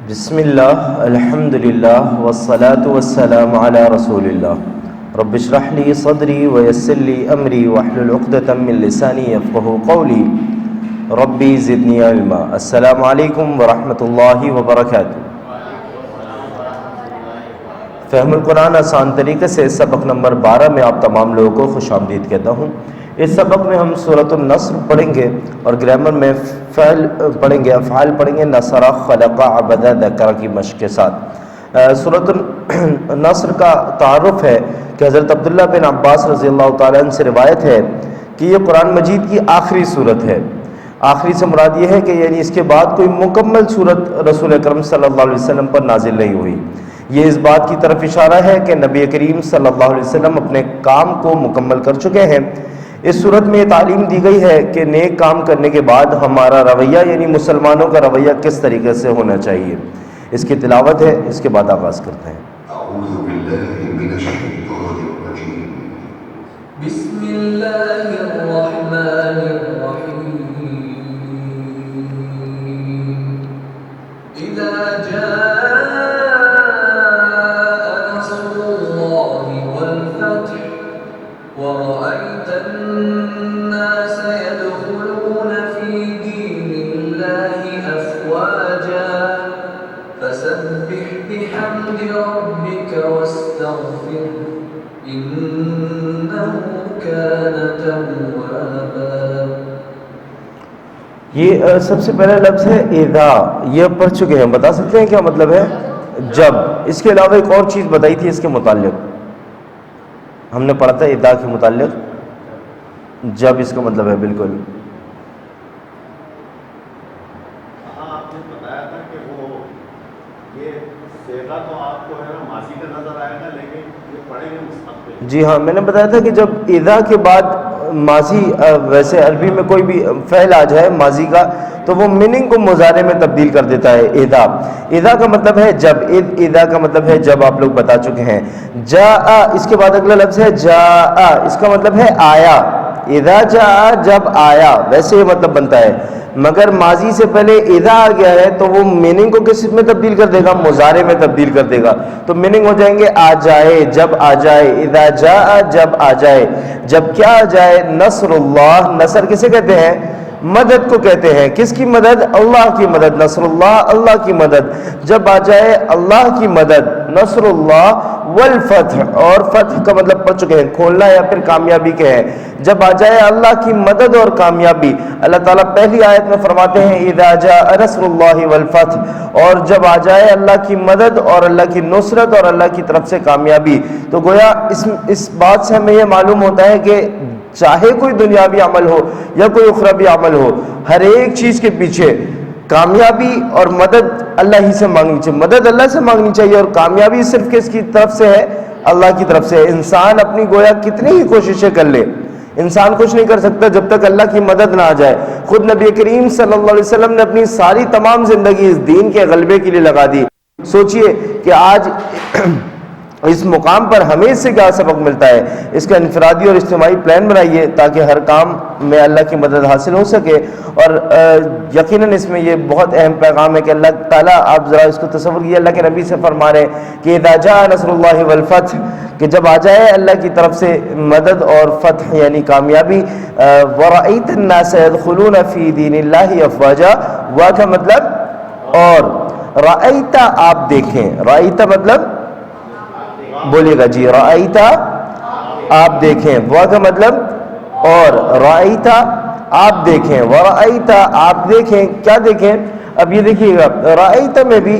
بسم اللہ الحمدللہ والصلاة والسلام علی رسول اللہ رب اشرح لی صدری ویسر لی امری واحلل عقدۃ من لسانی یفقہوا قولی ربی زدنی علما۔ السلام علیکم ورحمۃ اللہ وبرکاتہ۔ فہم القرآن آسان طریقے سے سبق نمبر 12 میں آپ تمام لوگوں کو خوش آمدید کہتا ہوں۔ اس سبق میں ہم سورۃ النصر پڑھیں گے اور گرامر میں فعل پڑھیں گے، افعال پڑھیں گے، نصر، خلق، عبد، ذکر کی مشق کے ساتھ۔ سورۃ النصر کا تعارف ہے کہ حضرت عبداللہ بن عباس رضی اللہ تعالیٰ عنہ سے روایت ہے کہ یہ قرآن مجید کی آخری صورت ہے۔ آخری سے مراد یہ ہے کہ یعنی اس کے بعد کوئی مکمل صورت رسول اکرم صلی اللہ علیہ وسلم پر نازل نہیں ہوئی۔ یہ اس بات کی طرف اشارہ ہے کہ نبی کریم صلی اللہ علیہ وسلم اپنے کام کو مکمل کر چکے ہیں۔ اس صورت میں یہ تعلیم دی گئی ہے کہ نیک کام کرنے کے بعد ہمارا رویہ یعنی مسلمانوں کا رویہ کس طریقے سے ہونا چاہیے۔ اس کی تلاوت ہے، اس کے بعد آغاز کرتے ہیں۔ اعوذ باللہ من الشیطان الرجیم، بسم اللہ الرحمن الرحیم، اذا جاء نصر اللہ والفتح ورأيت الناس يدخلون في دين الله أفواجا فسبح بحمد ربك واستغفره إنه كان توابا۔ یہ سب سے پہلا لفظ ہے اذا، یہ پڑھ چکے ہیں، بتا سکتے ہیں کیا مطلب ہے؟ جب۔ اس کے علاوہ ایک اور چیز بتائی تھی اس کے متعلق، ہم نے پڑھا تھا اذا کے متعلق، جب اس کا مطلب ہے بالکل۔ آپ نے بتایا تھا کہ وہ یہ صیغہ تو آپ کو ہے نا ماضی کا نظر آئے گا، لیکن یہ پڑھیں گے مستقبل۔ جی ہاں، میں نے بتایا تھا کہ جب اذا کے بعد ماضی، ویسے عربی میں کوئی بھی فعل آ جائے ماضی کا تو وہ میننگ کو مضارع میں تبدیل کر دیتا ہے۔ اذا، اذا کا مطلب ہے جب، اذا کا مطلب ہے جب، آپ لوگ بتا چکے ہیں۔ جاء، اس کے بعد اگلا لفظ ہے جاء، اس کا مطلب ہے آیا۔ اذا جاء، جب آیا، ویسے یہ مطلب بنتا ہے، مگر ماضی سے پہلے اذا آ گیا ہے تو وہ میننگ کو کس میں تبدیل کر دے گا؟ مضارع میں تبدیل کر دے گا، تو میننگ ہو جائیں گے آ جائے، جب آ جائے۔ اذا جاء، جب آ جائے، جب کیا آ جائے؟ نصر اللہ۔ نصر کسے کہتے ہیں؟ مدد کو کہتے ہیں۔ کس کی مدد؟ اللہ کی مدد۔ نصر اللہ، اللہ کی مدد۔ جب آ جائے اللہ کی مدد، نصر اللہ والفتح، اور فتح کا مطلب پڑھ چکے ہیں، کھولنا یا پھر کامیابی کے ہیں۔ جب آ جائے اللہ کی مدد اور کامیابی، اللہ تعالیٰ پہلی آیت میں فرماتے ہیں اذا جاء نصر اللہ والفتح، اور جب آ جائے اللہ کی مدد اور اللہ کی نصرت اور اللہ کی طرف سے کامیابی، تو گویا اس بات سے ہمیں یہ معلوم ہوتا ہے کہ چاہے کوئی دنیاوی عمل ہو یا کوئی اخروی عمل ہو، ہر ایک چیز کے پیچھے کامیابی اور مدد اللہ ہی سے مانگنی چاہیے، مدد اللہ سے مانگنی چاہیے، اور کامیابی صرف کس کی طرف سے ہے؟ اللہ کی طرف سے۔ انسان اپنی گویا کتنی ہی کوششیں کر لے، انسان کچھ نہیں کر سکتا جب تک اللہ کی مدد نہ آ جائے۔ خود نبی کریم صلی اللہ علیہ وسلم نے اپنی ساری تمام زندگی اس دین کے غلبے کے لیے لگا دی۔ سوچئے کہ آج اس مقام پر ہمیں اس سے کیا سبق ملتا ہے۔ اس کا انفرادی اور اجتماعی پلان بنائیے تاکہ ہر کام میں اللہ کی مدد حاصل ہو سکے، اور یقیناً اس میں یہ بہت اہم پیغام ہے کہ اللہ تعالیٰ، آپ ذرا اس کو تصور کیجیے، اللہ کے نبی سے فرما رہے ہیں کہ اذا جاء نصر اللہ والفتح، کہ جب آ جائے اللہ کی طرف سے مدد اور فتح یعنی کامیابی۔ ورأیت الناس يدخلون فی دین اللہ افواجا، وا کا مطلب اور، رأیتا آپ دیکھیں، رأیتا مطلب بولیے گا جی، رأیتا آپ دیکھیں، وا کا مطلب اور، رأیتا آپ دیکھیں، ورأیتا آپ دیکھیں، کیا دیکھیں؟ اب یہ دیکھیے گا، رأیتا میں بھی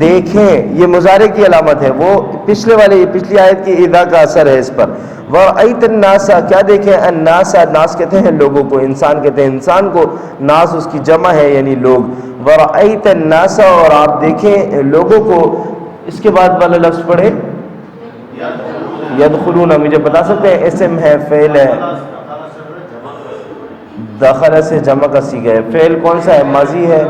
دیکھیں یہ مضارع کی علامت ہے، وہ پچھلی آیت کی اذا کا اثر ہے اس پر۔ ورأیت الناس، کیا دیکھیں؟ الناس، ناس کہتے ہیں لوگوں کو، انسان کہتے ہیں انسان کو، ناس اس کی جمع ہے یعنی لوگ۔ ورأیت الناس، اور آپ دیکھیں لوگوں کو۔ اس کے بعد والا لفظ پڑھیں، یدخلون، مجھے بتا سکتے ہیں اسم ہے، فعل ہے؟ دخل سے جمع کا صیغہ ہے، فعل کون سا ہے؟ ماضی ہے،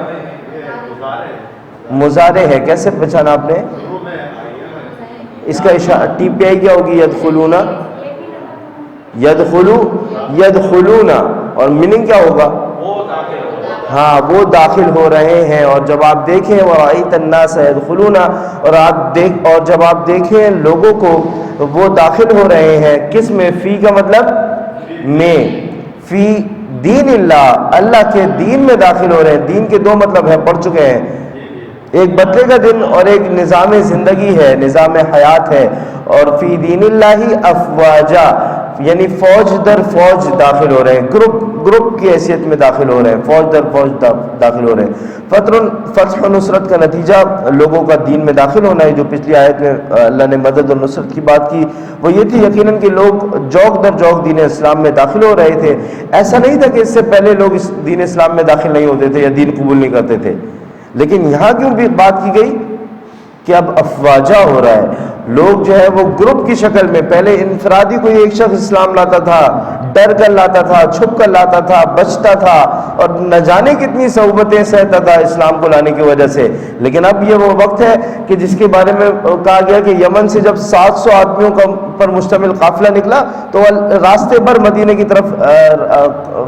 مضارع ہے، کیسے پہچانا آپ نے؟ اس کا ٹی پی آئی کیا ہوگی؟ یدخلون، یدخلون، اور میننگ کیا ہوگا؟ ہاں وہ داخل ہو رہے ہیں. اور جب آپ دیکھیں وَرَأَيْتَ النَّاسَ يَدْخُلُونَ اور جب آپ دیکھیں لوگوں کو وہ داخل ہو رہے ہیں کس میں؟ فی کا مطلب میں، فی دین اللہ، اللہ کے دین میں داخل ہو رہے ہیں. دین کے دو مطلب ہیں، پڑھ چکے ہیں، ایک بدلے کا دن اور ایک نظام زندگی ہے، نظام حیات ہے. اور فی دین اللہ افواجا یعنی فوج در فوج داخل ہو رہے ہیں، گروپ کی حیثیت میں داخل ہو رہے ہیں، فوج در فوج داخل ہو رہے ہیں. فتح و نصرت کا نتیجہ لوگوں کا دین میں داخل ہونا ہے. جو پچھلی آیت میں اللہ نے مدد اور نصرت کی بات کی وہ یہ تھی یقیناً کہ لوگ جوک در جوک دین اسلام میں داخل ہو رہے تھے. ایسا نہیں تھا کہ اس سے پہلے لوگ اس دین اسلام میں داخل نہیں ہوتے تھے یا دین قبول نہیں کرتے تھے، لیکن یہاں کیوں بھی بات کی گئی کہ اب افواجہ ہو رہا ہے. لوگ جو ہے وہ گروپ کی شکل میں، پہلے انفرادی کوئی ایک شخص اسلام لاتا تھا، ڈر کر لاتا تھا، چھپ کر لاتا تھا، بچتا تھا اور نہ جانے کتنی صعوبتیں سہتا تھا اسلام کو لانے کی وجہ سے. لیکن اب یہ وہ وقت ہے کہ جس کے بارے میں کہا گیا کہ یمن سے جب 700 آدمیوں پر مشتمل قافلہ نکلا تو راستے پر مدینے کی طرف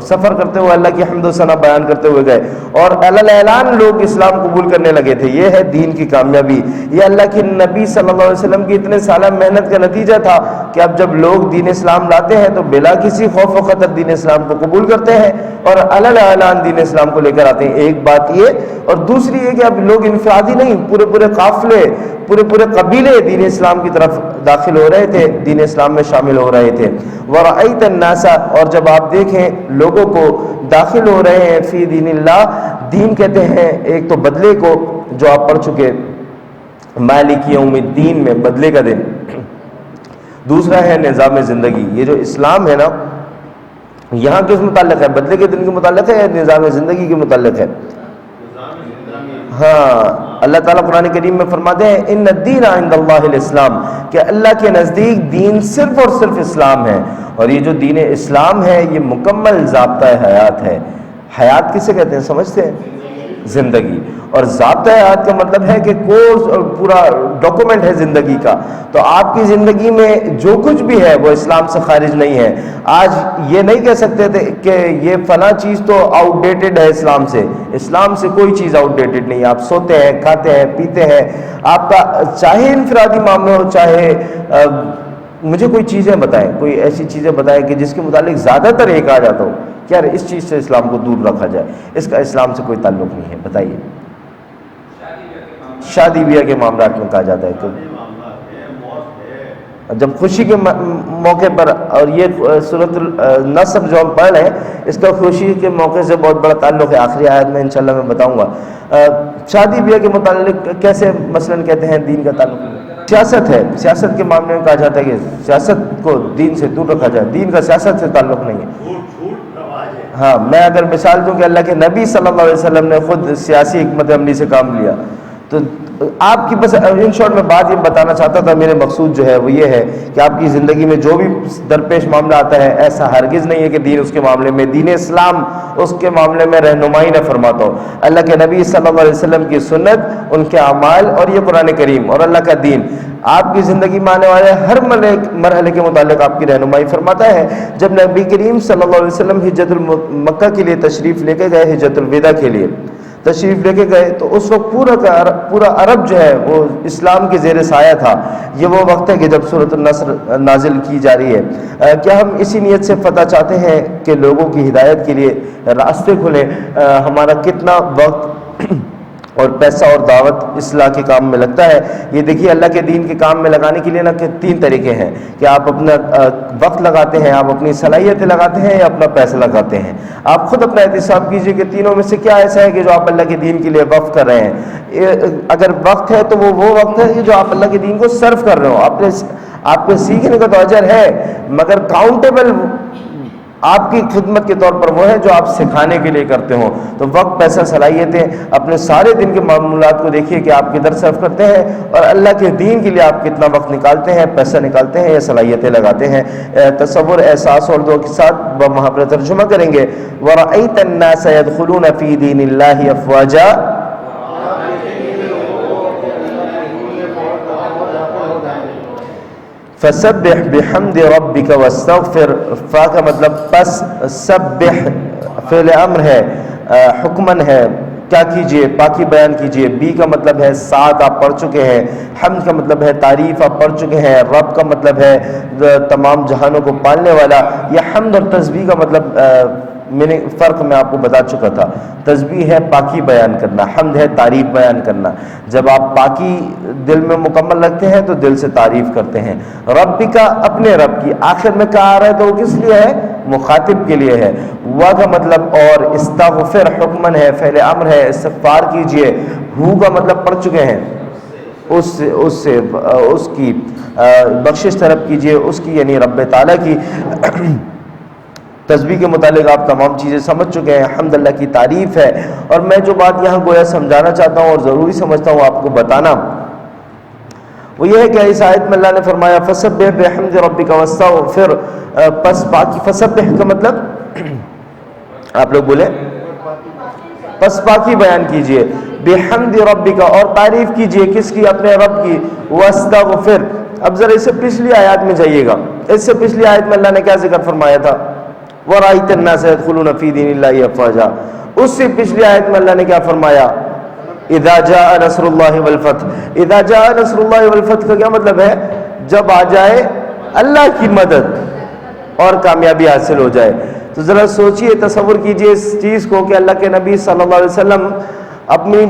سفر کرتے ہوئے اللہ کی حمد و ثنا بیان کرتے ہوئے گئے اور اعلان لوگ اسلام قبول کرنے لگے تھے. یہ ہے دین کی کامیابی. یہ اللہ کے نبی صلی اللہ علیہ وسلم کی اتنے سالہ محنت کا نتیجہ تھا کہ اب جب لوگ دین اسلام لاتے ہیں تو بلا کسی خوف و خطر دین اسلام کو قبول کرتے ہیں اور اعلان دین اسلام کو لے کر آتے ہیں. ایک بات یہ، اور دوسری یہ کہ اب لوگ انفرادی نہیں، پورے قافلے، پورے قبیلے دین اسلام کی طرف داخل ہو رہے تھے، دین اسلام میں شامل ہو رہے تھے. وَرَأَيْتَ النَّاسَ اور جب آپ دیکھیں لوگوں کو داخل ہو رہے ہیں فی دین اللہ. دین کہتے ہیں ایک تو بدلے کو جو آپ پڑھ چکے مالک یوم الدین میں بدلے کا دن، دوسرا ہے نظام زندگی. یہ جو اسلام ہے نا یہاں کس متعلق ہے؟ بدلے کے دن کے متعلق ہے یا نظام زندگی کے متعلق ہے؟ ہاں، اللہ تعالیٰ قرآن کریم میں فرماتے ہیں ان الدین عند اللہ الاسلام، کہ اللہ کے نزدیک دین صرف اور صرف اسلام ہے. اور یہ جو دین اسلام ہے یہ مکمل ضابطہ حیات ہے. حیات کسے کہتے ہیں سمجھتے ہیں؟ زندگی. اور ضابطہ حیات کا مطلب ہے کہ کورس اور پورا ڈاکومنٹ ہے زندگی کا. تو آپ کی زندگی میں جو کچھ بھی ہے وہ اسلام سے خارج نہیں ہے. آج یہ نہیں کہہ سکتے تھے کہ یہ فلاں چیز تو آؤٹ ڈیٹڈ ہے اسلام سے. اسلام سے کوئی چیز آؤٹ ڈیٹڈ نہیں. آپ سوتے ہیں، کھاتے ہیں، پیتے ہیں، آپ کا چاہے انفرادی معاملے ہو چاہے مجھے کوئی چیزیں بتائیں، کوئی ایسی چیزیں بتائیں کہ جس کے متعلق زیادہ تر ایک آ جاتا ہو کہ یار اس چیز سے اسلام کو دور رکھا جائے، اس کا اسلام سے کوئی تعلق نہیں ہے. بتائیے. شادی بیاہ کے معاملات میں کہا جاتا ہے کہ جب خوشی کے موقع پر، اور یہ سورۃ النصر جو ہم پڑھ رہے ہیں اس کا خوشی کے موقع سے بہت بڑا تعلق ہے. آخری آیت میں انشاءاللہ میں بتاؤں گا. شادی بیاہ کے متعلق کیسے مثلاً کہتے ہیں دین کا تعلق؟ سیاست ہے، سیاست کے معاملے میں کہا جاتا ہے کہ سیاست کو دین سے دور رکھا جائے. دین کا سیاست سے تعلق نہیں ہے. ہاں، میں اگر مثال دوں کہ اللہ کے نبی صلی اللہ علیہ وسلم نے خود سیاسی حکمت عملی سے کام لیا تو آپ کی بس ان شارٹ میں بات یہ بتانا چاہتا تھا، میرے مقصود جو ہے وہ یہ ہے کہ آپ کی زندگی میں جو بھی درپیش معاملہ آتا ہے ایسا ہرگز نہیں ہے کہ دین اس کے معاملے میں، دین اسلام اس کے معاملے میں رہنمائی نہ فرماتا ہو. اللہ کے نبی صلی اللہ علیہ وسلم کی سنت، ان کے اعمال اور یہ قرآن کریم اور اللہ کا دین آپ کی زندگی میں آنے والے ہر مرحلے کے متعلق آپ کی رہنمائی فرماتا ہے. جب نبی کریم صلی اللہ علیہ وسلم حجۃ مکہ کے لیے تشریف لے کے گئے، حجۃ الوداع کے لیے تشریف لے کے گئے تو اس وقت پورا عرب جو ہے وہ اسلام کے زیر سایہ تھا. یہ وہ وقت ہے کہ جب سورۃ النصر نازل کی جا رہی ہے. کیا ہم اسی نیت سے فتح چاہتے ہیں کہ لوگوں کی ہدایت کے لیے راستے کھلیں؟ ہمارا کتنا وقت اور پیسہ اور دعوت اصلاح کے کام میں لگتا ہے. یہ دیکھیے اللہ کے دین کے کام میں لگانے کے لیے نا کہ 3 طریقے ہیں کہ آپ اپنا وقت لگاتے ہیں، آپ اپنی صلاحیتیں لگاتے ہیں یا اپنا پیسہ لگاتے ہیں. آپ خود اپنا احتساب کیجئے کہ تینوں میں سے کیا ایسا ہے کہ جو آپ اللہ کے دین کے لیے وقف کر رہے ہیں. اگر وقت ہے تو وہ وقت ہے جو آپ اللہ کے دین کو صرف کر رہے ہو. آپ کے سیکھنے کا تو اجر ہے مگر کاؤنٹیبل آپ کی خدمت کے طور پر وہ ہے جو آپ سکھانے کے لیے کرتے ہوں. تو وقت، پیسہ، صلاحیتیں، اپنے سارے دن کے معاملات کو دیکھیے کہ آپ کدھر صرف کرتے ہیں اور اللہ کے دین کے لیے آپ کتنا وقت نکالتے ہیں، پیسہ نکالتے ہیں یا صلاحیتیں لگاتے ہیں. تصور، احساس اور دعا کے ساتھ وہاں پر ترجمہ کریں گے. وَرَأَيْتَ النَّاسَ يَدْخُلُونَ فِي دِينِ اللَّهِ أَفْوَاجًا. فسبح بحمد ربک واستغفر، فا کا مطلب پس، سبح فعل امر ہے، حکمن ہے، کیا کیجئے، پاکی بیان کیجئے، بی کا مطلب ہے ساتھ، آپ پڑھ چکے ہیں، حمد کا مطلب ہے تعریف، آپ پڑھ چکے ہیں، رب کا مطلب ہے تمام جہانوں کو پالنے والا. یہ حمد اور تسبیح کا مطلب فرق میں آپ کو بتا چکا تھا. تسبیح ہے پاکی بیان کرنا، حمد ہے تعریف بیان کرنا. جب آپ پاکی دل میں مکمل رکھتے ہیں تو دل سے تعریف کرتے ہیں. رب کا اپنے رب کی، آخر میں کہا آ رہا ہے تو وہ کس لیے ہے؟ مخاطب کے لیے ہے. وا کا مطلب اور، استغفر حکمن ہے، فعل امر ہے، استغفار کیجئے. ہو کا مطلب پڑھ چکے ہیں، اس کی بخشش طلب کیجئے، اس کی یعنی رب تعالیٰ کی. تسبیح کے متعلق آپ تمام چیزیں سمجھ چکے ہیں. حمد اللہ کی تعریف ہے. اور میں جو بات یہاں گویا سمجھانا چاہتا ہوں اور ضروری سمجھتا ہوں آپ کو بتانا، وہ یہ ہے کہ اس آیت میں اللہ نے فرمایا فسبح بحمد ربک واستغفر، پس پاکی، فسبح کا مطلب آپ لوگ بولیں، پس پاکی بیان کیجئے، بحمد ربک اور تعریف کیجئے، کس کی؟ اپنے رب کی. واستغفر. اب ذرا اس سے پچھلی آیات میں جائیے گا. اس سے پچھلی آیت میں اللہ نے کیا ذکر فرمایا تھا؟ وَرَأَيْتَ النَّاسَ يَدْخُلُونَ فِي دِينِ اللَّهِ أَفْوَاجًا. اس سے پچھلی آیت میں اللہ نے کیا فرمایا؟ اذا جاء نصر اللہ والفتح. اذا جاء نصر اللہ والفتح کا کیا مطلب ہے؟ جب آ جائے اللہ کی مدد اور کامیابی حاصل ہو جائے. تو ذرا سوچئے، تصور کیجئے اس چیز کو کہ اللہ کے نبی صلی اللہ علیہ وسلم اپنی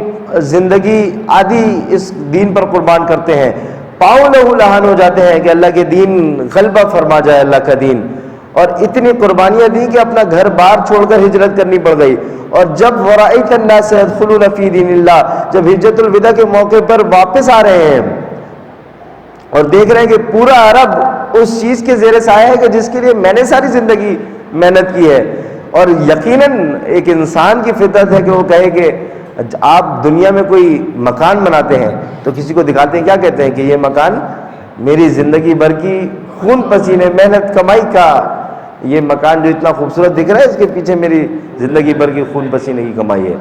زندگی آدھی اس دین پر قربان کرتے ہیں، پاؤں لہو لہان ہو جاتے ہیں کہ اللہ کے دین غلبہ فرما جائے، اللہ کا دین. اور اتنی قربانیاں دیں کہ اپنا گھر بار چھوڑ کر ہجرت کرنی پڑ گئی. اور جب وَرَأَيْتَ النَّاسَ يَدْخُلُونَ فِي دِينِ اللَّهِ، جب ہجرت الوداع کے موقع پر واپس آ رہے ہیں اور دیکھ رہے ہیں کہ پورا عرب اس چیز کے زیر سایہ ہے کہ جس کے لیے میں نے ساری زندگی محنت کی ہے. اور یقیناً ایک انسان کی فطرت ہے کہ وہ کہے کہ آپ دنیا میں کوئی مکان بناتے ہیں تو کسی کو دکھاتے ہیں، کیا کہتے ہیں کہ یہ مکان میری زندگی بھر کی خون پسینے محنت کمائی کا، یہ مکان جو اتنا خوبصورت دکھ رہا ہے اس کے پیچھے میری زندگی بھر کی خون پسینے کی کمائی ہے.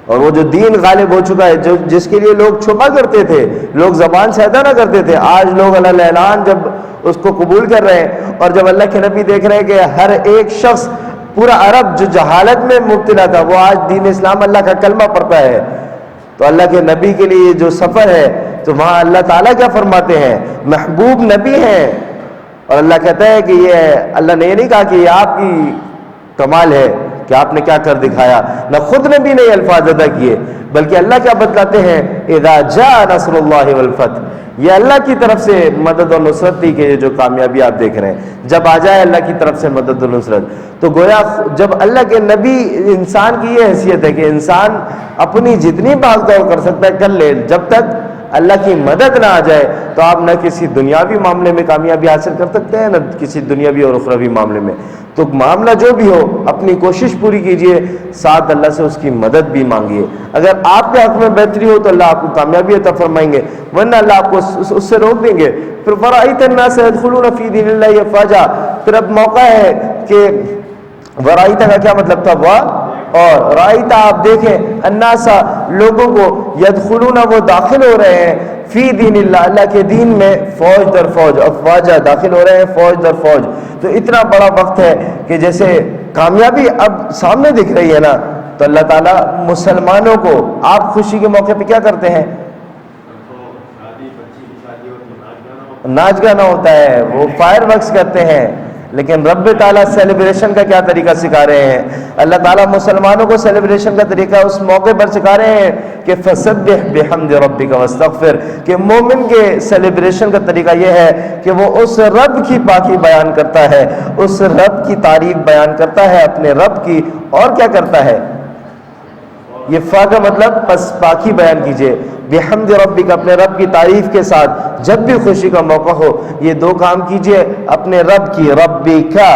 اور وہ جو دین غالب ہو چکا ہے، جس کے لیے لوگ چھپا کرتے تھے، لوگ زبان سے ادا نہ کرتے تھے، آج لوگ علی اعلان جب اس کو قبول کر رہے ہیں. اور جب اللہ کے نبی دیکھ رہے ہیں کہ ہر ایک شخص، پورا عرب جو جہالت میں مبتلا تھا، وہ آج دین اسلام اللہ کا کلمہ پڑھتا ہے، تو اللہ کے نبی کے لیے جو سفر ہے تو وہاں اللہ تعالیٰ کیا فرماتے ہیں؟ محبوب نبی ہیں. اور اللہ کہتا ہے کہ یہ، اللہ نے یہ نہیں کہا کہ یہ آپ کی کمال ہے کہ آپ نے کیا کر دکھایا، نہ خود نبی نے یہ الفاظ ادا کیے، بلکہ اللہ کیا بتلاتے ہیں؟ اذا جاء نصر اللہ والفتح. یہ اللہ کی طرف سے مدد اور نصرت تھی کہ یہ جو کامیابی آپ دیکھ رہے ہیں، جب آ جائے اللہ کی طرف سے مدد اور نصرت. تو گویا جب اللہ کے نبی، انسان کی یہ حیثیت ہے کہ انسان اپنی جتنی بھاگ دوڑ کر سکتا ہے کر لے، جب تک اللہ کی مدد نہ آ جائے تو آپ نہ کسی دنیاوی معاملے میں کامیابی حاصل کر سکتے ہیں، نہ کسی دنیاوی اور اخروی معاملے میں. تو معاملہ جو بھی ہو اپنی کوشش پوری کیجئے، ساتھ اللہ سے اس کی مدد بھی مانگیے. اگر آپ کے حق میں بہتری ہو تو اللہ آپ کو کامیابی عطا فرمائیں گے، ورنہ اللہ آپ کو اس سے روک دیں گے. پھر وَرَأَيْتَ النَّاسَ يَدْخُلُونَ فِي دِينِ اللَّهِ أَفْوَاجًا. پھر اب موقع ہے کہ ورائیتا کا کیا مطلب تھا؟ وا اور رائیتا، آپ دیکھیں الناس لوگوں کو، یدخلون وہ داخل ہو رہے ہیں، فی دین اللہ اللہ کے دین میں، فوج در فوج، افواجہ داخل ہو رہے ہیں، فوج در فوج. تو اتنا بڑا وقت ہے کہ جیسے کامیابی اب سامنے دکھ رہی ہے نا، تو اللہ تعالیٰ مسلمانوں کو، آپ خوشی کے موقع پہ کیا کرتے ہیں؟ ناچ گانا ہوتا ہے، وہ فائر ورکس کرتے ہیں. لیکن رب تعالیٰ سیلیبریشن کا کیا طریقہ سکھا رہے ہیں؟ اللہ تعالیٰ مسلمانوں کو سیلیبریشن کا طریقہ اس موقع پر سکھا رہے ہیں کہ فسبح بحمد ربک واستغفر، کہ مومن کے سیلیبریشن کا طریقہ یہ ہے کہ وہ اس رب کی پاکی بیان کرتا ہے، اس رب کی تعریف بیان کرتا ہے اپنے رب کی، اور کیا کرتا ہے؟ یہ فا کا مطلب پس پاکی بیان کیجئے، بحمد ربک اپنے رب کی تعریف کے ساتھ جب بھی خوشی کا موقع ہو یہ دو کام کیجئے، اپنے رب کی، ربی کا.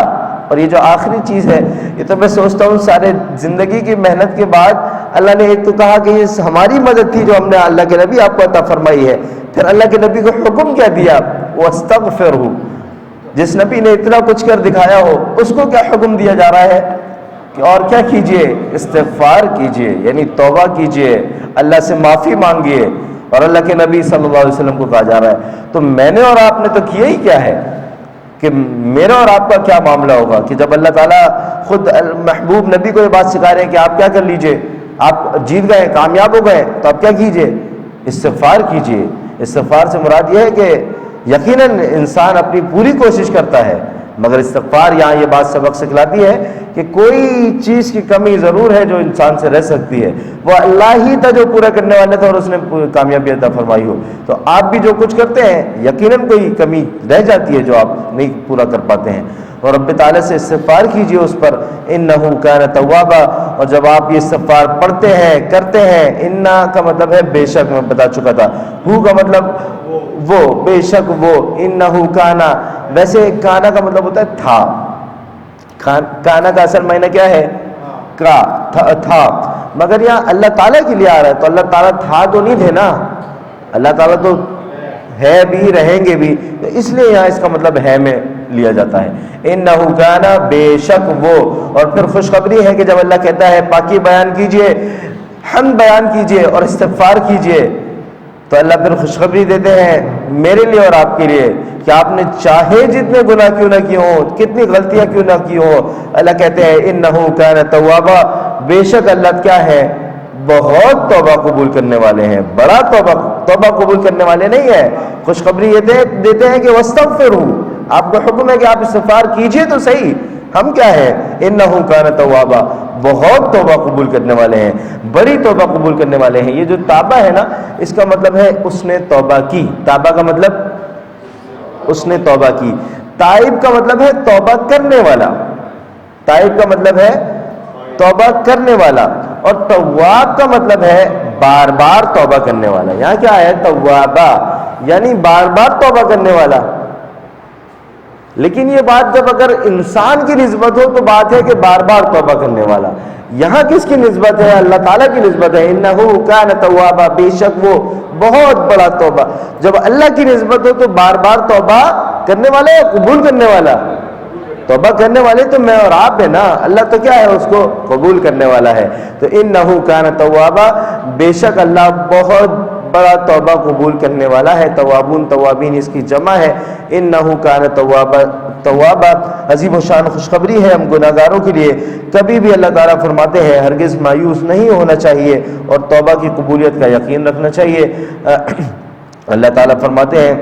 اور یہ جو آخری چیز ہے، یہ تو میں سوچتا ہوں سارے زندگی کی محنت کے بعد اللہ نے ایک تو کہا کہ یہ ہماری مدد تھی جو ہم نے اللہ کے نبی آپ کو عطا فرمائی ہے، پھر اللہ کے نبی کو حکم کیا دیا؟ واستغفرہ. جس نبی نے اتنا کچھ کر دکھایا ہو اس کو کیا حکم دیا جا رہا ہے کہ اور کیا کیجئے؟ استغفار کیجئے، یعنی توبہ کیجئے، اللہ سے معافی مانگیے. اور اللہ کے نبی صلی اللہ علیہ وسلم کو کہا جا رہا ہے. تو میں نے اور آپ نے تو کیا ہی کیا ہے کہ میرا اور آپ کا کیا معاملہ ہوگا کہ جب اللہ تعالیٰ خود محبوب نبی کو یہ بات سکھا رہے ہیں کہ آپ کیا کر لیجئے, آپ جیت گئے, کامیاب ہو گئے, تو آپ کیا کیجئے, استغفار کیجئے. استغفار سے مراد یہ ہے کہ یقیناً انسان اپنی پوری کوشش کرتا ہے, مگر استغفار یہاں یہ بات سبق سکھلاتی ہے کہ کوئی چیز کی کمی ضرور ہے جو انسان سے رہ سکتی ہے, وہ اللہ ہی تھا جو پورا کرنے والے تھا اور اس نے کامیابی عطا فرمائی ہو. تو آپ بھی جو کچھ کرتے ہیں یقیناً کوئی کمی رہ جاتی ہے جو آپ نہیں پورا کر پاتے ہیں, اور رب تعالیٰ سے استغفار کیجئے اس پر. انہ کان توابا, اور جب آپ یہ استغفار پڑھتے ہیں کرتے ہیں, انا کا مطلب ہے بے شک, میں بتا چکا تھا. ہو کا مطلب وہ, بے شک وہ. انہ کانا, ویسے کانا کا مطلب ہوتا ہے تھا, کانا کا اصل معنی کیا ہے, کا تھا, مگر یہاں اللہ تعالیٰ کے لیے آ رہا ہے. تو اللہ تعالیٰ تھا تو نہیں تھے نا, اللہ تعالیٰ تو ہے بھی, رہیں گے بھی, تو اس لیے یہاں اس کا مطلب ہے میں لیا جاتا ہے. انہ کانا, بے شک وہ. اور پھر خوشخبری ہے کہ جب اللہ کہتا ہے پاکی بیان کیجئے, حمد بیان کیجئے اور استغفار کیجئے, تو اللہ پھر خوشخبری دیتے ہیں میرے لیے اور آپ کے لیے کہ آپ نے چاہے جتنے گناہ کیوں نہ کیے ہوں, کتنی غلطیاں کیوں نہ کی ہوں, اللہ کہتے ہیں انہ کان توابا, بے شک اللہ کیا ہے, بہت توبہ قبول کرنے والے ہیں. بڑا توبہ قبول کرنے والے نہیں ہیں. خوشخبری یہ دیتے ہیں کہ واستغفروا, آپ کو حکم ہے کہ آپ استغفار کیجئے تو صحیح. ہم کیا ہے, انہ کان توابا, بہت توبہ قبول کرنے والے ہیں, بڑی توبہ قبول کرنے والے ہیں. یہ جو توبہ ہے نا, اس کا مطلب ہے اس نے توبہ کی. توبہ کا مطلب اس نے توبہ کی. تائب کا مطلب ہے توبہ کرنے والا, تائب کا مطلب ہے توبہ کرنے والا, اور تواب کا مطلب ہے بار بار توبہ کرنے والا. یہاں کیا ہے, توابا یعنی بار بار توبہ کرنے والا. لیکن یہ بات جب اگر انسان کی نسبت ہو تو بات ہے کہ بار بار توبہ کرنے والا. یہاں کس کی نسبت ہے, اللہ تعالیٰ کی نسبت ہے. انہ کان توابا, بے شک وہ بہت بڑا توبہ. جب اللہ کی نسبت ہو تو بار بار توبہ کرنے والا یا قبول کرنے والا, توبہ کرنے والے تو میں اور آپ ہے نا, اللہ تو کیا ہے, اس کو قبول کرنے والا ہے. تو انہ کان توابا, بے شک اللہ بہت بڑا توبہ قبول کرنے والا ہے. توابون, توابین اس کی جمع ہے. انہ کان توابا, عظیم و شان خوشخبری ہے ہم گناہگاروں کے لیے. کبھی بھی اللہ تعالیٰ فرماتے ہیں ہرگز مایوس نہیں ہونا چاہیے اور توبہ کی قبولیت کا یقین رکھنا چاہیے. اللہ تعالیٰ فرماتے ہیں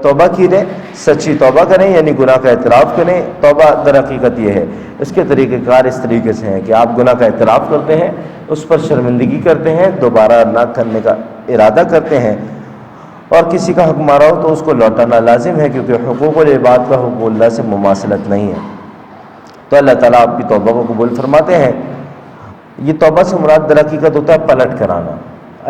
توبہ کیجئے, سچی توبہ کریں یعنی گناہ کا اعتراف کریں. توبہ در حقیقت یہ ہے, اس کے طریقہ کار اس طریقے سے ہیں کہ آپ گناہ کا اعتراف کرتے ہیں, اس پر شرمندگی کرتے ہیں, دوبارہ نہ کرنے کا ارادہ کرتے ہیں, اور کسی کا حق مارا ہو تو اس کو لوٹانا لازم ہے, کیونکہ حقوق العباد کا حقوق اللہ سے مماثلت نہیں ہے. تو اللہ تعالیٰ آپ کی توبہ کو قبول فرماتے ہیں. یہ توبہ سے مراد در حقیقت ہوتا ہے پلٹ کرانا.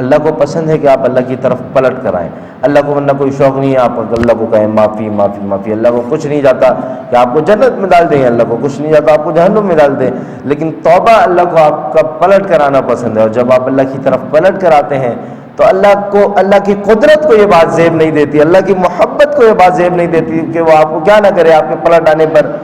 اللہ کو پسند ہے کہ آپ اللہ کی طرف پلٹ کر آئیں. اللہ کو ورنہ کوئی شوق نہیں ہے آپ اللہ کو کہیں معافی معافی معافی. اللہ کو کچھ نہیں جاتا کہ آپ کو جنت میں ڈال دیں, اللہ کو کچھ نہیں جاتا آپ کو جہنم میں ڈال دیں, لیکن توبہ اللہ کو آپ کا پلٹ کر آنا پسند ہے. اور جب آپ اللہ کی طرف پلٹ کر آتے ہیں تو اللہ کی قدرت کو یہ بات زیب نہیں دیتی, اللہ کی محبت کو یہ بات زیب نہیں دیتی کہ وہ آپ کو کیا نہ کرے, آپ کے پلٹ آنے پر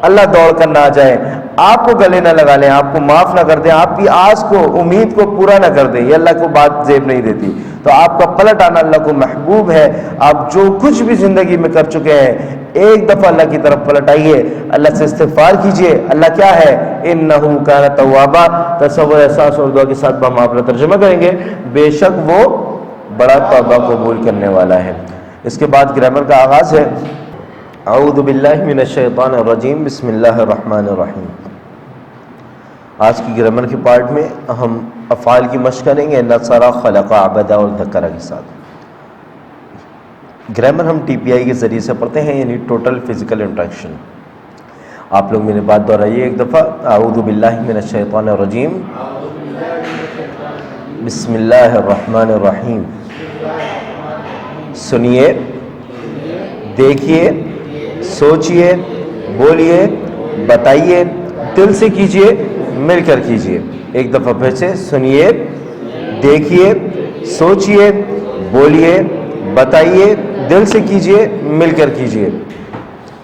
اللہ دوڑ کر نہ آ جائے, آپ کو گلے نہ لگا لیں, آپ کو معاف نہ کر دیں, آپ کی آس کو امید کو پورا نہ کر دیں. یہ اللہ کو بات زیب نہیں دیتی. تو آپ کا پلٹ آنا اللہ کو محبوب ہے. آپ جو کچھ بھی زندگی میں کر چکے ہیں ایک دفعہ اللہ کی طرف پلٹ آئیے, اللہ سے استغفار کیجئے. اللہ کیا ہے, انہ کان توابا. تصور احساس اور دعا کے ساتھ ہم آپ ترجمہ کریں گے, بے شک وہ بڑا توبہ قبول کرنے والا ہے. اس کے بعد گرامر کا آغاز ہے. اعوذ باللہ من الشیطان الرجیم, بسم اللہ الرحمن الرحیم. آج کی گرامر کے پارٹ میں ہم افعال کی مشق کریں گے, نصر, خلق, عبد اور ذکر کے ساتھ. گرامر ہم ٹی پی آئی کے ذریعے سے پڑھتے ہیں, یعنی ٹوٹل فزیکل انٹریکشن. آپ لوگ میری بات دہرائیے ایک دفعہ. اعوذ باللہ من الشیطان الرجیم, بسم اللہ الرحمن الرحیم. سنیے, دیکھیے, سوچئے, بولیے, بتائیے, دل سے کیجئے, مل کر کیجئے. ایک دفعہ پھر سے سنیے, دیکھیے, سوچئے, بولیے, بتائیے, دل سے کیجئے, مل کر کیجئے.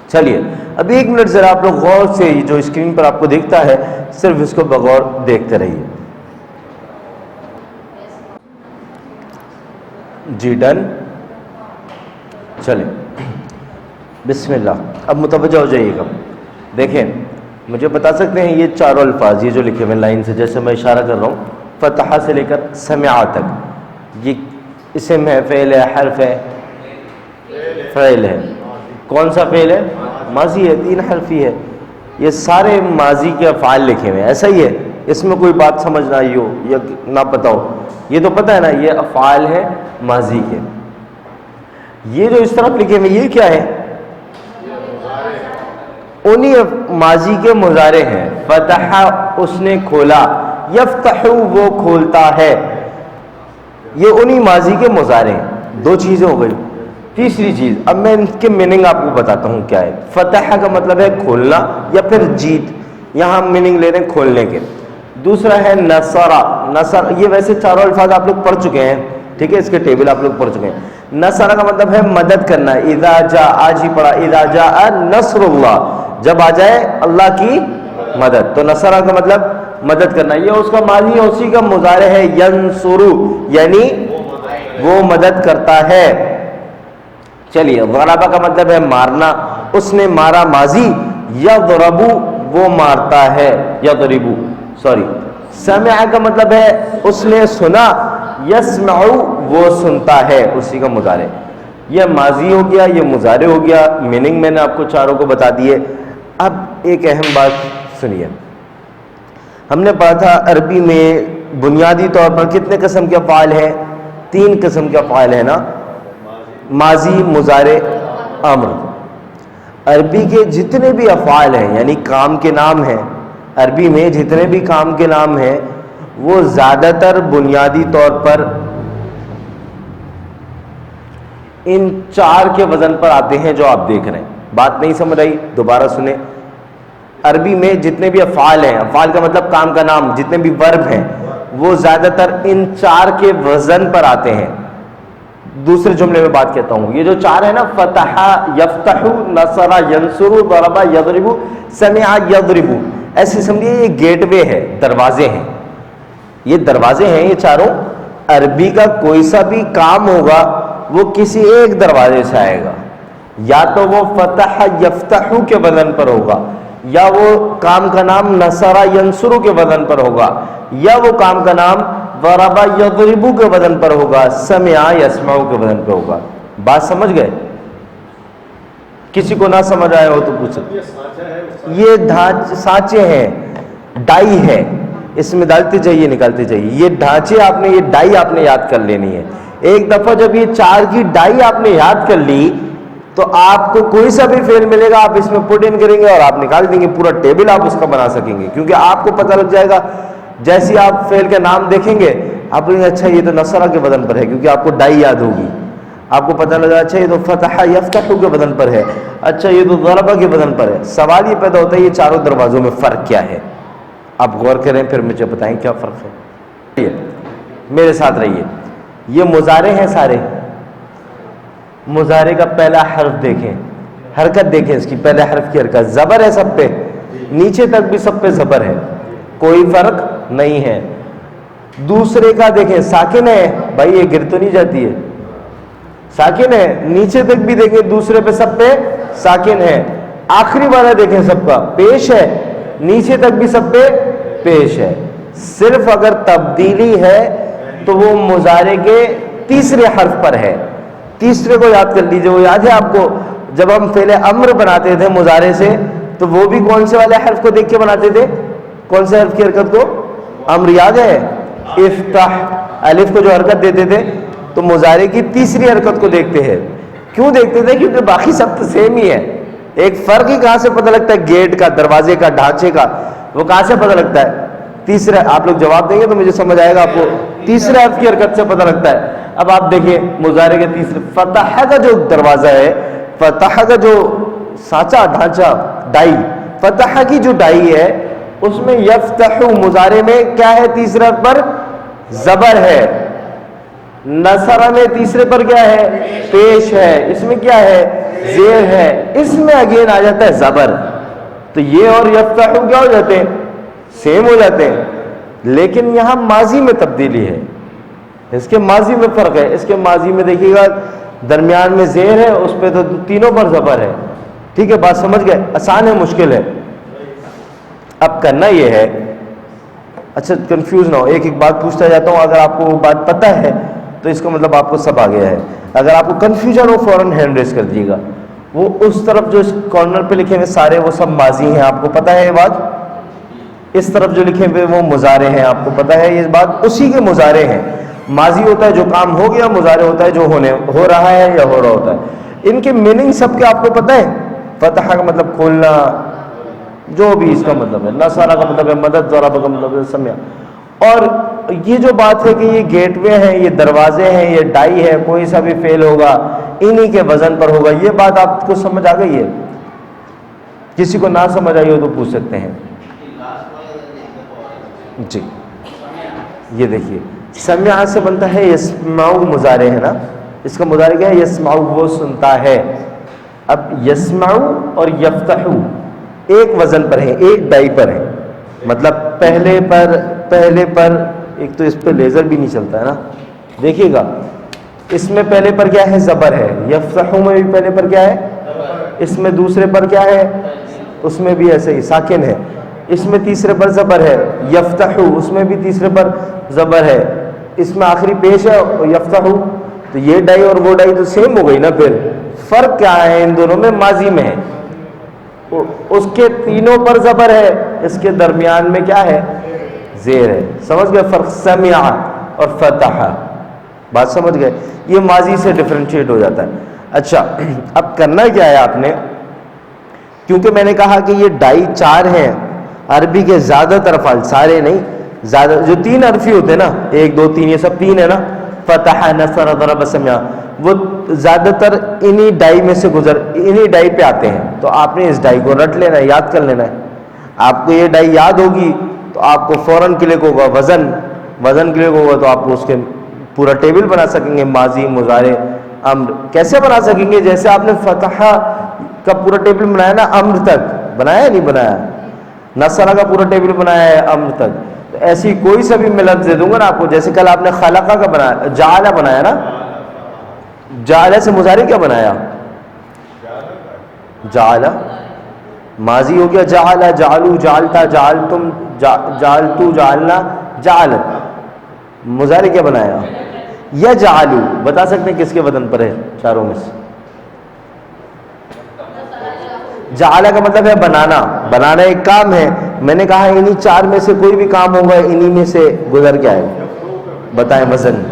چلیے ابھی ایک منٹ ذرا آپ لوگ غور سے جو اسکرین پر آپ کو دکھتا ہے صرف اس کو بغور دیکھتے رہیے. جی ڈن. چلیں بسم اللہ. اب متوجہ ہو جائیے گا. دیکھیں مجھے بتا سکتے ہیں یہ چاروں الفاظ یہ جو لکھے ہوئے لائن سے جیسے میں اشارہ کر رہا ہوں فتح سے لے کر سمع تک یہ اسم ہے فعل ہے حرف ہے فعل ہے. کون سا فعل ہے؟ ماضی ہے 3 حرفی ہے. یہ سارے ماضی کے افعال لکھے ہوئے ہیں. ایسا ہی ہے اس میں کوئی بات سمجھ نہ آئی ہو یا نہ پتہ ہو یہ تو پتہ ہے نا یہ افعال ہے ماضی کے. یہ جو اس طرف لکھے ہوئے یہ کیا ہے؟ انہی ماضی کے مضارع ہیں. فتح اس نے کھولا یفتح وہ کھولتا ہے یہ انہی ماضی کے مضارع ہیں. 2 چیزیں ہو گئی. تیسری چیز اب میں ان کے میننگ آپ کو بتاتا ہوں کیا ہے. فتح کا مطلب ہے کھولنا یا پھر جیت. یہاں ہم میننگ لے رہے ہیں کھولنے کے. دوسرا ہے نصرہ. نصر یہ ویسے چاروں الفاظ آپ لوگ پڑھ چکے ہیں ٹھیک ہے اس کے ٹیبل آپ لوگ پڑھ چکے ہیں. نصرہ کا مطلب ہے مدد کرنا. اذا جاء آج ہی پڑھا اذا جاء نصر اللہ جب آ جائے اللہ کی مدد. تو نصرہ کا مطلب مدد کرنا. یہ اس کا ماضی ہے اسی کا مضارع ہے ینصرو یعنی وہ مدد کرتا ہے. چلیے ضربہ کا مطلب ہے مارنا. اس نے مارا ماضی. یضربو وہ مارتا ہے یضربو سوری. سمع کا مطلب ہے اس نے سنا. یسمعو وہ سنتا ہے اسی کا مضارع. یہ ماضی ہو گیا یہ مضارع ہو گیا. میننگ میں نے آپ کو چاروں کو بتا دیے. اب ایک اہم بات سنیے. ہم نے پڑھا تھا عربی میں بنیادی طور پر کتنے قسم کے افعال ہیں؟ 3 قسم کے افعال ہیں نا ماضی مضارع امر. عربی کے جتنے بھی افعال ہیں یعنی کام کے نام ہیں عربی میں جتنے بھی کام کے نام ہیں وہ زیادہ تر بنیادی طور پر ان 4 کے وزن پر آتے ہیں جو آپ دیکھ رہے ہیں. بات نہیں سمجھ آئی دوبارہ سنیں. عربی میں جتنے بھی افعال ہیں افعال کا مطلب کام کا نام جتنے بھی ورب ہیں وہ زیادہ تر ان 4 کے وزن پر آتے ہیں. دوسرے جملے میں بات کہتا ہوں یہ جو 4 ہیں نا فتح یفتح نصر ینصر ضرب یضرب سمع یضرب ایسے سمجھیے یہ گیٹ وے ہے دروازے ہیں. یہ دروازے ہیں یہ چاروں. عربی کا کوئی سا بھی کام ہوگا وہ کسی ایک دروازے سے آئے گا. یا تو وہ فتح یفتح کے وزن پر ہوگا یا وہ کام کا نام نصر ینصر کے وزن پر ہوگا یا وہ کام کا نام ضرب یضرب کے وزن پر ہوگا. سمع یسمع کے وزن پر ہوگا. بات سمجھ گئے؟ کسی کو نہ سمجھ آئے ہو تو پوچھ. یہ سانچے ہیں ڈائی ہے اس میں ڈالتے جائیے نکالتے جائیے. یہ ڈھانچے آپ نے یہ ڈائی آپ نے یاد کر لینی ہے. ایک دفعہ جب یہ 4 کی ڈائی آپ نے یاد کر لی تو آپ کو کوئی سا بھی فعل ملے گا آپ اس میں پٹ ان کریں گے اور آپ نکال دیں گے. پورا ٹیبل آپ اس کا بنا سکیں گے کیونکہ آپ کو پتہ لگ جائے گا. جیسے آپ فعل کا نام دیکھیں گے آپ کہیں گے اچھا یہ تو نصرہ کے وزن پر ہے کیونکہ آپ کو ڈائی یاد ہوگی. آپ کو پتہ لگا اچھا یہ تو فتح یفتح کے وزن پر ہے. اچھا یہ تو ضربہ کے وزن پر ہے. سوال یہ پیدا ہوتا ہے یہ چاروں دروازوں میں فرق کیا ہے؟ آپ غور کریں پھر مجھے بتائیں کیا فرق ہے. میرے ساتھ رہیے. یہ مضارع ہیں سارے. مضارع کا پہلا حرف دیکھیں حرکت دیکھیں اس کی پہلے حرف کی حرکت. زبر ہے سب پہ نیچے تک بھی سب پہ زبر ہے کوئی فرق نہیں ہے. دوسرے کا دیکھیں ساکن ہے بھائی یہ گر تو نہیں جاتی ہے ساکن ہے. نیچے تک بھی دیکھیں دوسرے پہ سب پہ ساکن ہے. آخری والا دیکھیں سب کا پیش ہے نیچے تک بھی سب پہ پیش ہے. صرف اگر تبدیلی ہے تو وہ مضارع کے تیسرے حرف پر ہے. تیسرے کو یاد کر لیجئے. وہ یاد ہے آپ کو جب ہم فعل امر بناتے تھے مضارع سے تو وہ بھی کون سے والے حرف کو دیکھ کے بناتے تھے؟ کون سے حرف کی حرکت کو؟ امر. یاد ہے افتح الف کو جو حرکت دیتے تھے تو مضارع کی تیسری حرکت کو دیکھتے ہیں. کیوں دیکھتے تھے؟ کیونکہ باقی سب تو سیم ہی ہے. ایک فرق ہی کہاں سے پتہ لگتا ہے؟ گیٹ کا دروازے کا ڈھانچے کا. وہ کہاں سے پتہ لگتا ہے؟ تیسرا. آپ لوگ جواب دیں گے تو مجھے سمجھ آئے گا آپ کو. تیسرے حرف کی حرکت سے پتہ لگتا ہے. اب آپ دیکھیں مضارع کے تیسرے فتح کا جو دروازہ ہے فتح کا جو سانچا ڈھانچہ ڈائی فتح کی جو ڈائی ہے اس میں یفتح مضارع میں کیا ہے؟ تیسرے حرف پر زبر ہے. نصرہ میں تیسرے پر کیا ہے؟ پیش ہے. اس میں کیا ہے؟ زیر ہے. اس میں اگین آ جاتا ہے زبر. تو یہ اور یفتح کیا ہو جاتے ہیں؟ سیم ہو جاتے ہیں. لیکن یہاں ماضی میں تبدیلی ہے. اس کے ماضی میں فرق ہے. اس کے ماضی میں دیکھیے گا درمیان میں زیر ہے, اس پہ تو تینوں پر زبر ہے. ٹھیک ہے, بات سمجھ گئے؟ آسان ہے مشکل ہے؟ اب کرنا یہ ہے, اچھا کنفیوز نہ ہو, ایک ایک بات پوچھتا جاتا ہوں, اگر آپ کو وہ بات پتہ ہے تو اس کا مطلب آپ کو سب آ گیا ہے. اگر آپ کو کنفیوژن ہو فوراً ہینڈ ریز کر دیجیے گا. وہ اس طرف جو اس کارنر پہ لکھے ہوئے سارے وہ سب ماضی ہیں, آپ کو پتہ ہے یہ بات. اس طرف جو لکھے ہوئے وہ مضارع ہیں, آپ کو پتہ ہے یہ بات. اسی کے مضارع ہیں. ماضی ہوتا ہے جو کام ہو گیا, مضارع ہوتا ہے جو ہو رہا ہے یا ہو رہا ہوتا ہے. ان کے میننگ سب کے آپ کو پتہ ہے. فتح کا مطلب کھولنا, جو بھی اس کا مطلب ہے. نصارہ کا مطلب ہے مدد, ضرب کا مطلب ہے سمیا. اور یہ جو بات ہے کہ یہ گیٹ وے ہیں, یہ دروازے ہیں, یہ ڈائی ہے, کوئی سا بھی فعل ہوگا انہی کے وزن پر ہوگا, یہ بات آپ کو سمجھ آ گئی ہے؟ کسی کو نہ سمجھ آئی ہو تو پوچھ سکتے ہیں. جی یہ دیکھیے, سمع سے بنتا ہے یسمع, مضارع ہے نا. اس کا مضارع کیا ہے؟ یسمع, وہ سنتا ہے. اب یسمع اور یفتح ایک وزن پر ہیں, ایک ڈائی پر ہیں. مطلب پہلے پر ایک تو اس پہ لیزر بھی نہیں چلتا ہے نا, دیکھیے گا. اس میں پہلے پر کیا ہے؟ زبر ہے. یفتح میں بھی پہلے پر کیا ہے؟ اس میں دوسرے پر کیا ہے؟ اس میں بھی ایسے ہی ساکن ہے. اس میں تیسرے پر زبر ہے. یفتح, اس میں بھی تیسرے پر زبر ہے. اس میں آخری پیش ہے یفتح. تو یہ ڈائی اور وہ ڈائی تو سیم ہو گئی نا. پھر فرق کیا ہے ان دونوں میں؟ ماضی میں ہے. اس کے تینوں پر زبر ہے, اس کے درمیان میں کیا ہے؟ زیر ہے. سمجھ گئے فرق؟ سمع اور فتح, بات سمجھ گئے؟ یہ ماضی سے ڈفرینشیٹ ہو جاتا ہے. اچھا اب کرنا کیا ہے آپ نے, کیونکہ میں نے کہا کہ یہ ڈائی 4 ہیں. عربی کے زیادہ تر افعال, سارے نہیں, زیادہ جو 3 حرفی ہوتے ہیں نا, 1 2 3, یہ سب 3 ہے نا. فتح, نصر, ضرب, سمع, وہ زیادہ تر انہی ڈائی میں سے انہی ڈائی پہ آتے ہیں. تو آپ نے اس ڈائی کو رٹ لینا ہے, یاد کر لینا ہے. آپ کو یہ ڈائی یاد ہوگی تو آپ کو فوراً کلک ہوگا وزن کلک ہوگا تو آپ کو اس کے پورا ٹیبل بنا سکیں گے. ماضی, مضارع, امر کیسے بنا سکیں گے؟ جیسے آپ نے فتح کا پورا ٹیبل بنایا نا, امر تک بنایا نہیں بنایا, نصرہ کا پورا ٹیبل بنایا ہے امر تک. تو ایسی کوئی سا بھی میں لفظ دے دوں گا نا آپ کو, جیسے کل آپ نے خلقہ کا بنایا, جعلہ بنایا نا. جعلہ سے مضارع کیا بنایا؟ جعلہ ماضی ہو گیا. جعلہ, جعلو, جعلتا, جعلتم, جعلتو, جعلنا, جعلت. مضارع کیا بنایا؟ یجعلو. بتا سکتے ہیں کس کے وزن پر ہے چاروں میں سے؟ جعلہ کا مطلب ہے بنانا. بنانا ایک کام ہے. میں نے کہا انہی 4 میں سے کوئی بھی کام ہوگا, انہی میں سے گزر کے آئے, بتائیں وزن.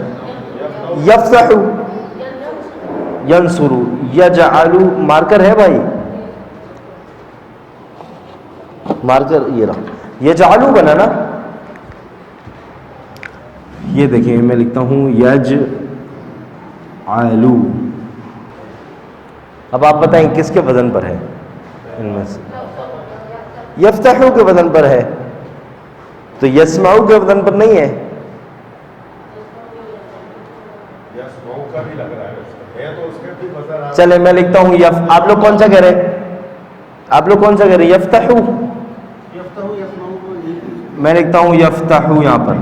یفتح, ینصر, یجعل. مارکر ہے بھائی؟ مارکر یہ رہا. یجعل بنا نا. یہ دیکھیں میں لکھتا ہوں یجعل. اب آپ بتائیں کس کے وزن پر ہے ان میں سے؟ یفتح کے وزن پر ہے. تو یسمع کے وزن پر نہیں ہے. چلے میں لکھتا ہوں آپ لوگ کون سا کہہ رہے؟ آپ لوگ کون سا کہہ رہے؟ یفتح. میں لکھتا ہوں یفتح یہاں پر.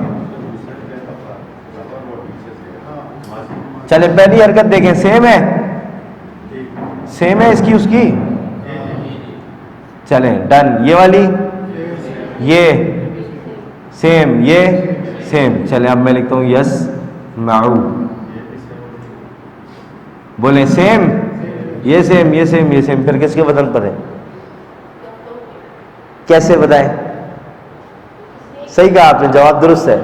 چلے پہلی حرکت دیکھیں, سیم ہے, سیم ہے اس کی. چلیں ڈن. یہ والی, یہ سیم, یہ سیم. چلیں اب میں لکھتا ہوں یسمعو. بولیں سیم, یہ سیم, یہ سیم, یہ سیم. پھر کس کے وزن پر ہے؟ کیسے بتائیں؟ صحیح کہا آپ نے, جواب درست ہے.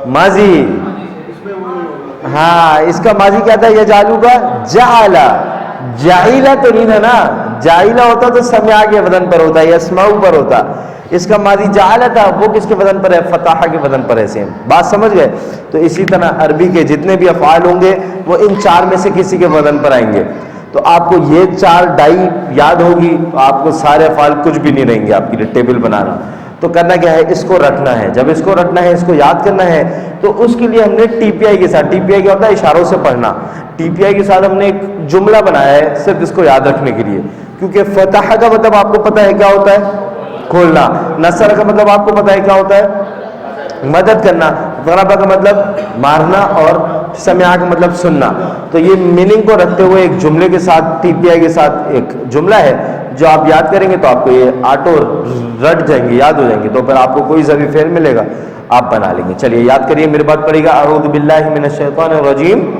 ماضی, ہاں اس کا ماضی کیا تھا؟ یجعلو کا جعلا. جعیلہ تو نہیں تھا نا. جعیلہ ہوتا تو سمع کے وزن پر ہوتا, یسمعو پر ہوتا. اس کا ماضی جعلہ تھا, وہ کس کے وزن پر ہے؟ فتح کے وزن پر ہے. سیم بات سمجھ گئے؟ تو اسی طرح عربی کے جتنے بھی افعال ہوں گے وہ ان 4 میں سے کسی کے وزن پر آئیں گے. تو آپ کو یہ 4 ڈائی یاد ہوگی تو آپ کو سارے افعال کچھ بھی نہیں رہیں گے آپ کے لیے ٹیبل بنانا. تو کرنا کیا ہے؟ اس کو رٹنا ہے. جب اس کو رٹنا ہے, اس کو یاد کرنا ہے, تو اس کے لیے ہم نے ٹی پی آئی کے ساتھ, ٹی پی آئی کیا ہوتا ہے؟ اشاروں سے پڑھنا. ٹی پی آئی کے ساتھ ہم نے ایک جملہ بنایا ہے صرف اس کو یاد رکھنے کے لیے, کیونکہ فتح کا مطلب آپ کو پتہ ہے کیا ہوتا ہے؟ کھولنا. نصر کا مطلب آپ کو پتہ ہے کیا ہوتا ہے؟ مدد کرنا. ضربہ کا مطلب مارنا اور سمع کا مطلب سننا. تو یہ میننگ کو رکھتے ہوئے ایک جملے کے ساتھ ٹی پی آئی کے ساتھ ایک جملہ ہے جو آپ یاد کریں گے تو آپ کو یہ آٹو رٹ جائیں گے, یاد ہو جائیں گے, تو پھر آپ کو کوئی سا بھی فعل ملے گا آپ بنا لیں گے. چلیے یاد کریے, میرے بات پڑے گا. اعوذ باللہ من الشیطان الرجیم,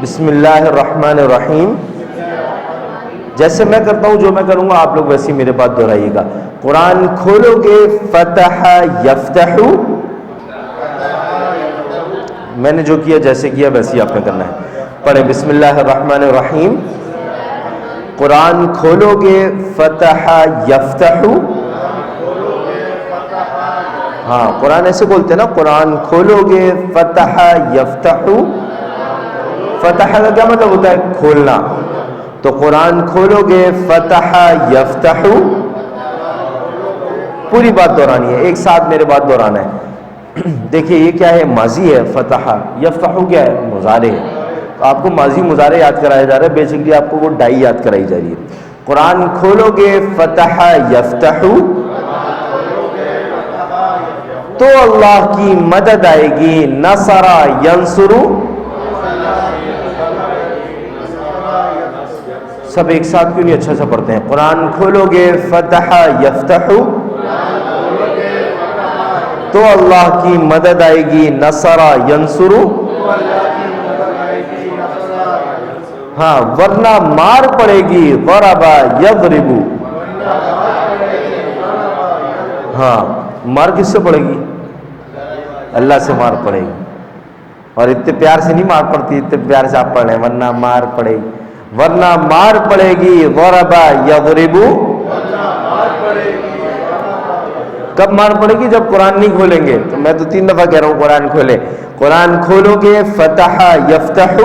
بسم اللہ الرحمن الرحیم. جیسے میں کرتا ہوں جو میں کروں گا آپ لوگ ویسے میرے بات دہرائیے گا. قرآن کھولو گے فتح یفتح, میں نے جو کیا جیسے کیا ویسے ہی آپ نے کرنا ہے. پڑھیں بسم اللہ الرحمن الرحیم. قرآن کھولو گے فتح یفتح, ہاں قرآن ایسے بولتے ہیں نا, قرآن کھولو گے فتح یفتح. فتح کا کیا مطلب ہوتا ہے؟ کھولنا. تو قرآن کھولو گے فتح یفتح, پوری بات دہرانی ہے, ایک ساتھ میرے بات دہرانا ہے. دیکھیے یہ کیا ہے؟ ماضی ہے. فتح یفتح کیا ہے؟ مضارع ہے. تو آپ کو ماضی مضارع یاد کرایا جا رہا ہے, بیسکلی آپ کو وہ ڈائی یاد کرائی جا رہی ہے. قرآن کھولو گے فتح یفتح, تو اللہ کی مدد آئے گی. نصر ینصر, سب ایک ساتھ کیوں نہیں اچھا سا پڑھتے ہیں؟ قرآن کھولو گے فتح یفتح, تو اللہ کی مدد آئے گی. نصر ینصر, ہاں ورنہ مار پڑے گی. ضرب یضرب, ہاں مار کس سے پڑے گی؟ اللہ سے مار پڑے گی. اور اتنے پیار سے نہیں مار پڑتی, اتنے پیار سے آپ پڑھ رہے ہیں. ورنہ مار پڑے گی, ورنہ مار پڑے گی. ضرب یضرب, کب مار پڑے گی؟ جب قرآن نہیں کھولیں گے. تو میں تو 3 دفعہ کہہ رہا ہوں قرآن کھولے. قرآن کھولو گے فتح یفتح,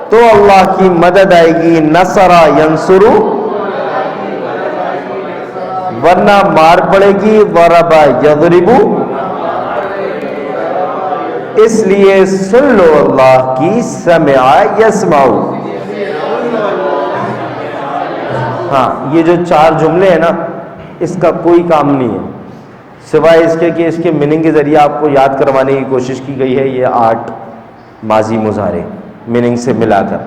تو اللہ کی مدد آئے گی. نصر ینصر, ورنہ مار پڑے گی. ضرب یضرب, اس لیے سن لو اللہ کی. سمع یسمع, ہاں یہ جو 4 جملے ہیں نا اس کا کوئی کام نہیں ہے سوائے اس کے کہ اس کے میننگ کے ذریعے آپ کو یاد کروانے کی کوشش کی گئی ہے. یہ 8 ماضی مضارع میننگ سے ملا کر.